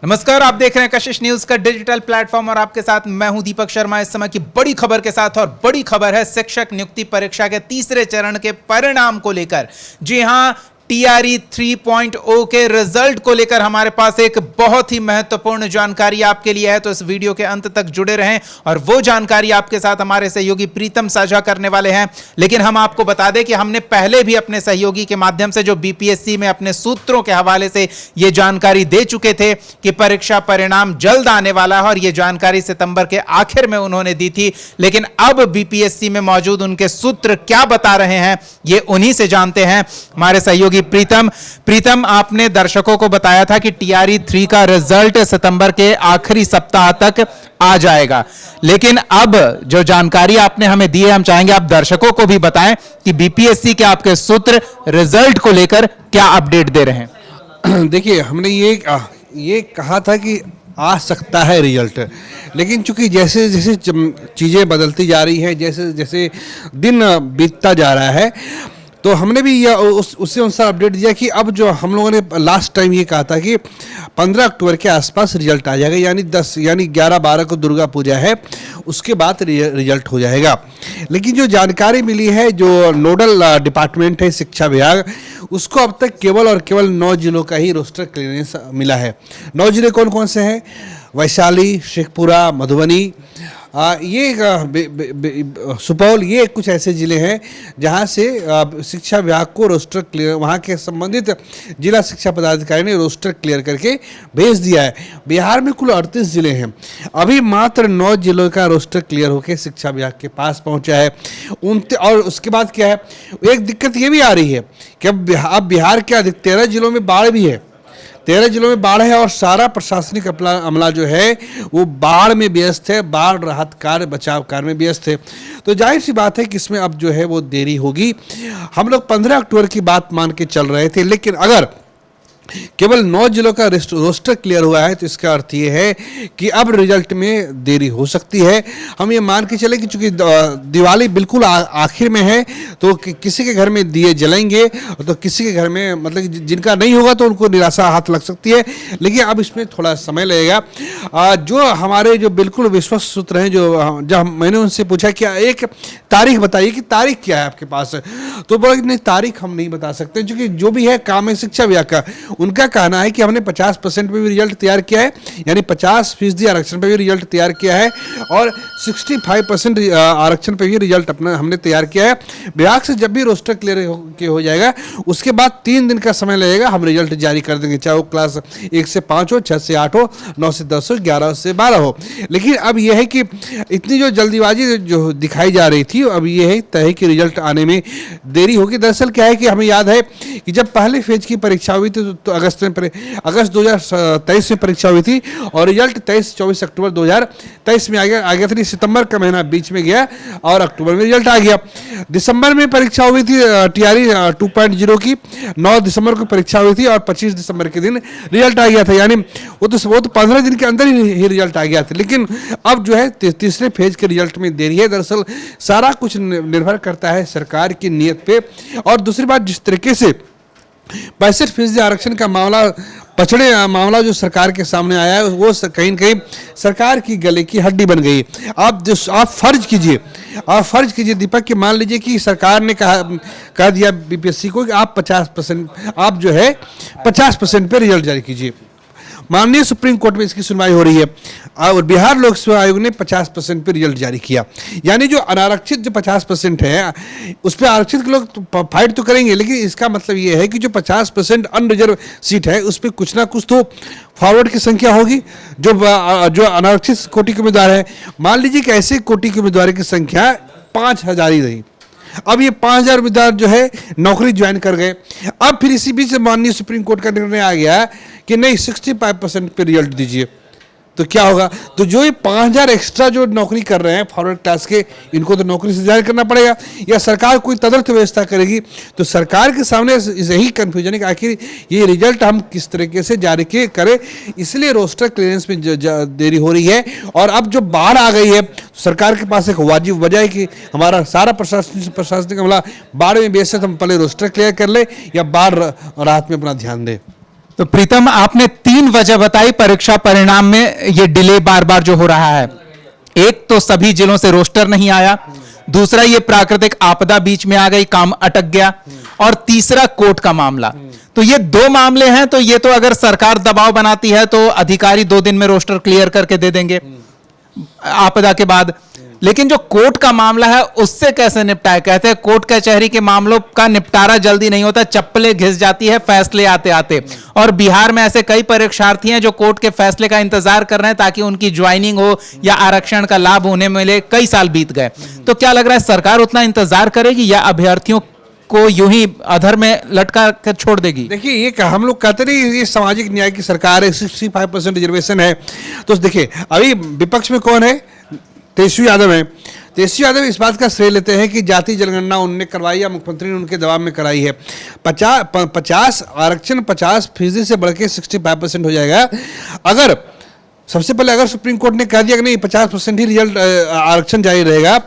नमस्कार, आप देख रहे हैं कशिश न्यूज का डिजिटल प्लेटफॉर्म और आपके साथ मैं हूं दीपक शर्मा। इस समय की बड़ी खबर के साथ, और बड़ी खबर है शिक्षक नियुक्ति परीक्षा के तीसरे चरण के परिणाम को लेकर। जी हां, TRE 3.0 के रिजल्ट को लेकर हमारे पास एक बहुत ही महत्वपूर्ण जानकारी आपके लिए है, तो इस वीडियो के अंत तक जुड़े रहें और वो जानकारी आपके साथ हमारे सहयोगी प्रीतम साझा करने वाले हैं। लेकिन हम आपको बता दें कि हमने पहले भी अपने सहयोगी के माध्यम से जो BPSC में अपने सूत्रों के हवाले से ये जानकारी दे चुके थे कि परीक्षा परिणाम जल्द आने वाला है, और ये जानकारी सितंबर के आखिर में उन्होंने दी थी। लेकिन अब BPSC में मौजूद उनके सूत्र क्या बता रहे हैं, ये उन्हीं से जानते हैं। हमारे सहयोगी प्रीतम, आपने दर्शकों को बताया था कि TRE 3 का रिजल्ट सितंबर के आखिरी सप्ताह तक आ जाएगा, लेकिन अब जो जानकारी आपने हमें दी है, हम चाहेंगे आप दर्शकों को भी बताएं कि BPSC के आपके सूत्र रिजल्ट को लेकर क्या अपडेट दे रहे हैं। देखिए, हमने ये कहा था कि आ सकता है रिजल्ट, लेकिन चूंकि जैसे जैसे चीज़ें बदलती जा रही हैं, जैसे जैसे दिन बीतता जा रहा है, तो हमने भी उससे अनुसार अपडेट दिया कि अब जो हम लोगों ने लास्ट टाइम ये कहा था कि 15 अक्टूबर के आसपास रिजल्ट आ जाएगा, यानी 11-12 को दुर्गा पूजा है, उसके बाद रिजल्ट हो जाएगा। लेकिन जो जानकारी मिली है, जो नोडल डिपार्टमेंट है शिक्षा विभाग, उसको अब तक केवल और केवल 9 जिलों का ही रोस्टर क्लियरेंस मिला है। 9 जिले कौन कौन से हैं? वैशाली, शेखपुरा, मधुबनी, सुपौल, ये कुछ ऐसे ज़िले हैं जहां से शिक्षा विभाग को रोस्टर क्लियर, वहां के संबंधित जिला शिक्षा पदाधिकारी ने रोस्टर क्लियर करके भेज दिया है। बिहार में कुल 38 जिले हैं, अभी मात्र 9 जिलों का रोस्टर क्लियर होकर शिक्षा विभाग के पास पहुंचा है। और उसके बाद क्या है, एक दिक्कत ये भी आ रही है कि अब बिहार के अधिक 13 जिलों में बाढ़ भी है। 13 जिलों में बाढ़ है और सारा प्रशासनिक अमला जो है वो बाढ़ में व्यस्त है, बाढ़ राहत कार्य, बचाव कार्य में व्यस्त है। तो जाहिर सी बात है कि इसमें अब जो है वो देरी होगी। हम लोग 15 अक्टूबर की बात मान के चल रहे थे, लेकिन अगर केवल 9 जिलों का रोस्टर क्लियर हुआ है तो इसका अर्थ ये है कि अब रिजल्ट में देरी हो सकती है। हम ये मान के चले कि चूंकि दिवाली बिल्कुल आखिर में है, तो किसी के घर में दिए जलेंगे, तो किसी के घर में, मतलब जिनका नहीं होगा तो उनको निराशा हाथ लग सकती है। लेकिन अब इसमें थोड़ा समय लगेगा। जो हमारे जो बिल्कुल विश्वस्त सूत्र हैं, जब मैंने उनसे पूछा कि एक तारीख बताइए कि तारीख क्या है आपके पास, तो बोला कि नहीं, तारीख हम नहीं बता सकते, क्योंकि जो भी है काम है शिक्षा विभाग का। उनका कहना है कि हमने 50% पे भी रिजल्ट तैयार किया है, यानी 50% आरक्षण पे भी रिजल्ट तैयार किया है, और 65% आरक्षण पे भी रिजल्ट अपना हमने तैयार किया है। विभाग से जब भी रोस्टर क्लियर हो जाएगा, उसके बाद 3 दिन का समय लगेगा, हम रिजल्ट जारी कर देंगे, चाहे वो क्लास 1 से 5 हो, 6 से 8 हो, 9 से 10 हो, 11 से 12 हो। लेकिन अब यह है कि इतनी जो जल्दीबाजी जो दिखाई जा रही थी, अब यह है तय है कि रिजल्ट आने में देरी होगी। दरअसल क्या है कि हमें याद है कि जब पहले फेज की परीक्षा हुई थी तो अगस्त 2023 में परीक्षा हुई थी, और रिजल्ट 23-24 अक्टूबर 2023 में आ गया था। सितंबर का महीना बीच में गया और अक्टूबर में रिजल्ट आ गया। दिसंबर में परीक्षा हुई थी TRE 2.0 की, 9 दिसंबर को परीक्षा हुई थी और 25 दिसंबर के दिन रिजल्ट आ गया था, यानी वो तो 15 दिन के अंदर ही रिजल्ट आ गया था। लेकिन अब जो है तीसरे फेज के रिजल्ट में देरी है। दरअसल सारा कुछ निर्भर करता है सरकार की नीयत पे। और दूसरी बात, जिस तरीके से 65% आरक्षण का मामला जो सरकार के सामने आया है, वो कहीं न कहीं सरकार की गले की हड्डी बन गई। आप फर्ज कीजिए दीपक, कि मान लीजिए कि सरकार ने कह दिया BPSC को कि आप 50% पे रिजल्ट जारी कीजिए। माननीय सुप्रीम कोर्ट में इसकी सुनवाई हो रही है, और बिहार लोक सेवा आयोग ने 50% पे रिजल्ट जारी किया। यानी जो अनारक्षित जो 50% है, उस पर आरक्षित के लोग तो फाइट तो करेंगे, लेकिन इसका मतलब ये है कि जो 50% अनरिजर्व सीट है, उस पर कुछ ना कुछ तो फॉरवर्ड की संख्या होगी। जो अनारक्षित कोटि के उम्मीदवार है, मान लीजिए कि ऐसे कोटि के उम्मीदवार की संख्या 5000 ही रही, अब ये 5000 उम्मीदवार जो है नौकरी ज्वाइन कर गए। अब फिर इसी बीच माननीय सुप्रीम कोर्ट का निर्णय आ गया कि नहीं, 65% पे रिजल्ट दीजिए, तो क्या होगा? तो जो ये 5000 एक्स्ट्रा जो नौकरी कर रहे हैं फॉरवर्ड क्लास के, इनको तो नौकरी से जाहिर करना पड़ेगा, या सरकार कोई तदर्थ व्यवस्था करेगी। तो सरकार के सामने यही कन्फ्यूजन है कि आखिर ये रिजल्ट हम किस तरीके से जारी करें, इसलिए रोस्टर क्लियरेंस में देरी हो रही है। और अब जो बाढ़ आ गई है, सरकार के पास एक वाजिब वजह है कि हमारा सारा प्रशासनिक अमला बाढ़ में व्यस्त है, हम पहले रोस्टर क्लियर कर ले या बाढ़ राहत में अपना ध्यान दें। तो प्रीतम, आपने 3 वजह बताई परीक्षा परिणाम में ये डिले बार बार जो हो रहा है। एक तो सभी जिलों से रोस्टर नहीं आया, दूसरा ये प्राकृतिक आपदा बीच में आ गई, काम अटक गया, और तीसरा कोर्ट का मामला। तो ये 2 मामले हैं। तो ये तो अगर सरकार दबाव बनाती है तो अधिकारी 2 दिन में रोस्टर क्लियर करके दे देंगे आपदा के बाद, लेकिन जो कोर्ट का मामला है उससे कैसे निपटाए? कहते हैं कोर्ट कचहरी के मामलों का निपटारा जल्दी नहीं होता, चप्पलें घिस जाती है फैसले आते आते। और बिहार में ऐसे कई परीक्षार्थी हैं जो कोर्ट के फैसले का इंतजार कर रहे हैं ताकि उनकी ज्वाइनिंग हो या आरक्षण का लाभ उन्हें मिले। कई साल बीत गए। तो क्या लग रहा है, सरकार उतना इंतजार करेगी या अभ्यर्थियों को यूं ही अधर में लटका कर छोड़ देगी? देखिए, ये हम लोग कहते नहीं ये सामाजिक न्याय की सरकार है, 65% रिजर्वेशन है। तो देखिए, अभी विपक्ष में कौन है? तेजस्वी यादव है। तेजस्वी यादव इस बात का श्रेय लेते हैं कि जाति जनगणना उनने करवाई या मुख्यमंत्री ने उनके दबाव में कराई है। 50 आरक्षण 50% से बढ़ के 65% हो जाएगा। अगर सबसे पहले अगर सुप्रीम कोर्ट ने कह दिया कि नहीं 50% ही रिजल्ट आरक्षण जारी रहेगा,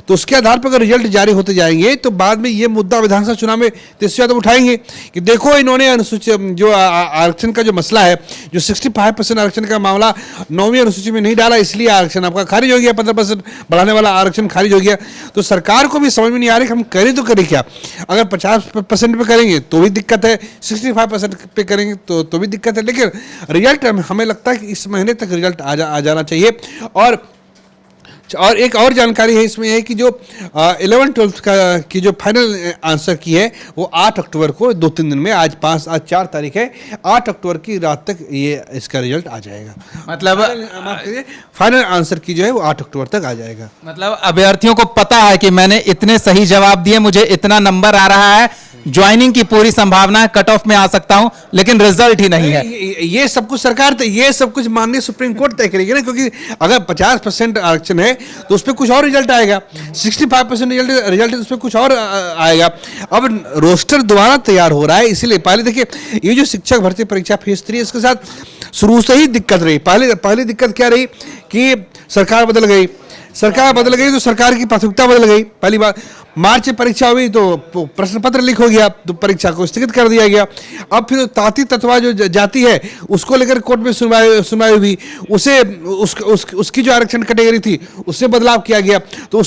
तो उसके आधार पर अगर रिजल्ट जारी होते जाएंगे तो बाद में ये मुद्दा विधानसभा चुनाव में तेजस्वी यादव उठाएंगे कि देखो इन्होंने अनुसूची जो आरक्षण का जो मसला है, जो 65% आरक्षण का मामला 9वीं अनुसूची में नहीं डाला, इसलिए आरक्षण आपका खारिज हो गया, 15% बढ़ाने वाला आरक्षण खारिज हो गया। तो सरकार को भी समझ में नहीं आ रही कि हम करें तो करें क्या। अगर 50% पे करेंगे तो भी दिक्कत है, 65% पे करेंगे तो भी दिक्कत है। लेकिन रिजल्ट हमें लगता है कि इस महीने तक रिजल्ट आ जाना चाहिए। और एक और जानकारी है इसमें है कि जो 11-12 का की जो फाइनल आंसर की है वो 8 अक्टूबर को 2-3 दिन में, आज 4 तारीख है, 8 अक्टूबर की रात तक ये इसका रिजल्ट आ जाएगा। मतलब फाइनल आंसर की जो है वो 8 अक्टूबर तक आ जाएगा। मतलब अभ्यर्थियों को पता है कि मैंने इतने सही जवाब दिए, मुझे इतना नंबर आ रहा है, ज्वाइनिंग की पूरी संभावना है, कट ऑफ में आ सकता हूं, लेकिन रिजल्ट ही नहीं है। ये सब कुछ सरकार, ये सब कुछ माननीय सुप्रीम कोर्ट तय करेगी ना, क्योंकि अगर 50% आरक्षण है तो उस पर कुछ और रिजल्ट आएगा, 65% रिजल्ट उस पर कुछ और आएगा। अब रोस्टर दोबारा तैयार हो रहा है, इसीलिए पहले देखिए ये जो शिक्षक भर्ती परीक्षा फेज 3 इसके साथ शुरू से ही दिक्कत रही। पहली दिक्कत क्या रही कि सरकार बदल गई तो सरकार की प्राथमिकता बदल गई। पहली बार मार्च में परीक्षा हुई तो प्रश्न पत्र लीक हो गया, तो परीक्षा को स्थगित कर दिया गया। अब फिर ताती तत्वा जो जाति है उसको लेकर कोर्ट में सुनवाई हुई, उसकी जो आरक्षण कैटेगरी थी उससे बदलाव किया गया। तो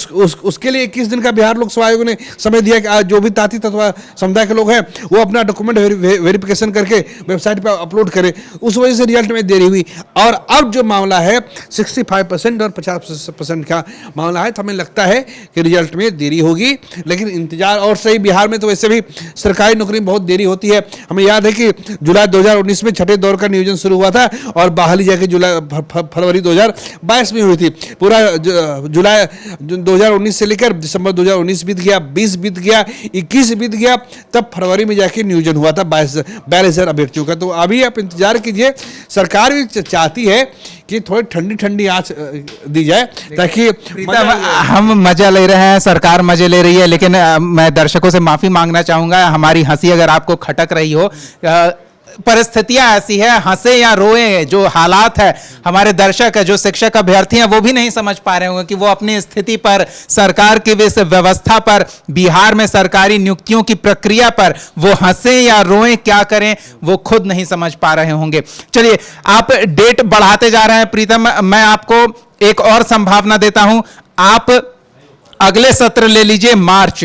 उसके लिए 21 दिन का बिहार लोक सेवा आयोग ने समय दिया कि आज जो भी ताती तत्वा समुदाय के लोग हैं वो अपना डॉक्यूमेंट वेरिफिकेशन करके वेबसाइट पर अपलोड करें। उस वजह से रिजल्ट में देरी हुई। और अब जो मामला है 65% और 50% का मामला है, तो हमें लगता है कि रिजल्ट में देरी होगी, लेकिन इंतजार और सही। बिहार में तो वैसे भी सरकारी नौकरी में बहुत देरी होती है। हमें याद है कि जुलाई 2019 में छठे दौर का नियोजन शुरू हुआ था और बहाली जाके फरवरी 2022 में हुई थी। पूरा जुलाई 2019 से लेकर दिसंबर 2019 बीत गया, 20 बीत गया, 21 बीत गया, तब फरवरी में जाके नियोजन हुआ था 42,000 अभ्यर्थियों का। तो अभी आप इंतजार कीजिए। सरकार भी चाहती है कि थोड़ी ठंडी आंच दी जाए ताकि हम मजा ले रहे हैं, सरकार मजे ले रही है, लेकिन मैं दर्शकों से माफी मांगना चाहूंगा, हमारी हंसी अगर आपको खटक रही हो। परिस्थितियां ऐसी है, हंसे या रोए, जो हालात है, हमारे दर्शक है जो शिक्षक अभ्यर्थी हैं वो भी नहीं समझ पा रहे होंगे कि वो अपनी स्थिति पर, सरकार की इस व्यवस्था पर, बिहार में सरकारी नियुक्तियों की प्रक्रिया पर वो हंसे या रोए, क्या करें वो खुद नहीं समझ पा रहे होंगे। चलिए, आप डेट बढ़ाते जा रहे हैं प्रीतम, मैं आपको एक और संभावना देता हूं। आप अगले सत्र ले लीजिए, मार्च,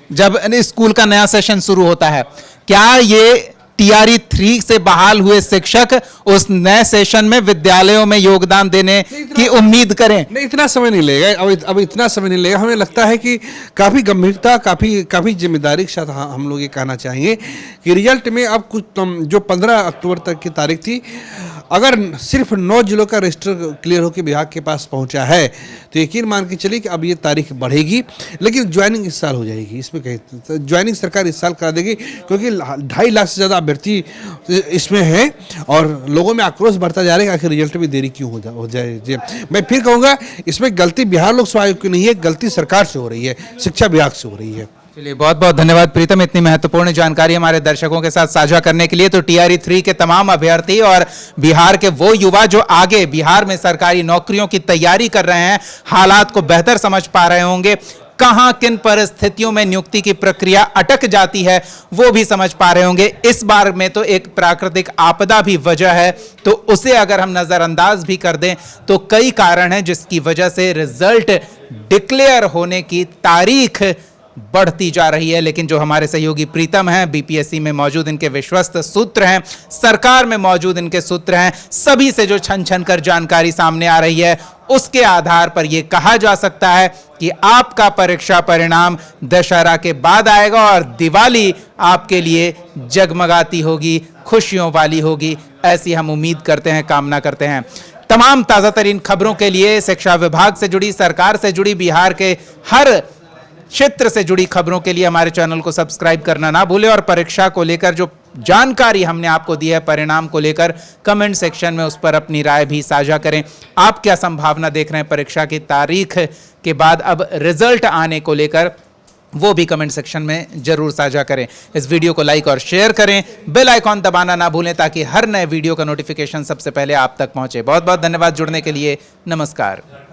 जब स्कूल का नया सेशन शुरू होता है। क्या ये TRE 3 से बहाल हुए शिक्षक उस नए सेशन में विद्यालयों में योगदान देने की उम्मीद करें? नहीं, इतना समय नहीं लगेगा। अब इतना समय नहीं लगेगा। हमें लगता है कि काफ़ी गंभीरता, काफ़ी जिम्मेदारी के साथ हम लोग ये कहना चाहेंगे कि रिजल्ट में अब कुछ जो 15 अक्टूबर तक की तारीख थी, अगर सिर्फ 9 जिलों का रजिस्टर क्लियर होकर विभाग के पास पहुंचा है तो यकीन मान के चलिए कि अब ये तारीख बढ़ेगी, लेकिन ज्वाइनिंग इस साल हो जाएगी। इसमें कहीं ज्वाइनिंग सरकार इस साल करा देगी, क्योंकि 2.5 लाख से ज़्यादा अभ्यर्थी इसमें हैं और लोगों में आक्रोश बढ़ता जा रहा है कि आखिर रिजल्ट में देरी क्यों हो जाए। मैं फिर कहूँगा, इसमें गलती बिहार लोक सेवा आयोग की नहीं है, गलती सरकार से हो रही है, शिक्षा विभाग से हो रही है। चलिए, बहुत बहुत धन्यवाद प्रीतम, इतनी महत्वपूर्ण जानकारी हमारे दर्शकों के साथ साझा करने के लिए। तो TRE 3 के तमाम अभ्यर्थी और बिहार के वो युवा जो आगे बिहार में सरकारी नौकरियों की तैयारी कर रहे हैं, हालात को बेहतर समझ पा रहे होंगे, कहां किन परिस्थितियों में नियुक्ति की प्रक्रिया अटक जाती है वो भी समझ पा रहे होंगे। इस बार में तो एक प्राकृतिक आपदा भी वजह है, तो उसे अगर हम नजरअंदाज भी कर दें तो कई कारण हैं जिसकी वजह से रिजल्ट डिक्लेयर होने की तारीख बढ़ती जा रही है। लेकिन जो हमारे सहयोगी प्रीतम हैं, बीपीएससी में मौजूद इनके विश्वस्त सूत्र हैं, सरकार में मौजूद इनके सूत्र हैं, सभी से जो छन छन कर जानकारी सामने आ रही है उसके आधार पर यह कहा जा सकता है कि आपका परीक्षा परिणाम दशहरा के बाद आएगा और दिवाली आपके लिए जगमगाती होगी, खुशियों वाली होगी, ऐसी हम उम्मीद करते हैं, कामना करते हैं। तमाम ताजा तरीन खबरों के लिए शिक्षा विभाग से जुड़ी, सरकार से जुड़ी, बिहार के हर क्षेत्र से जुड़ी खबरों के लिए हमारे चैनल को सब्सक्राइब करना ना भूलें और परीक्षा को लेकर जो जानकारी हमने आपको दी है, परिणाम को लेकर, कमेंट सेक्शन में उस पर अपनी राय भी साझा करें। आप क्या संभावना देख रहे हैं परीक्षा की तारीख के बाद अब रिजल्ट आने को लेकर, वो भी कमेंट सेक्शन में जरूर साझा करें। इस वीडियो को लाइक और शेयर करें, बेल आइकॉन दबाना ना भूलें ताकि हर नए वीडियो का नोटिफिकेशन सबसे पहले आप तक पहुंचे। बहुत बहुत धन्यवाद जुड़ने के लिए। नमस्कार।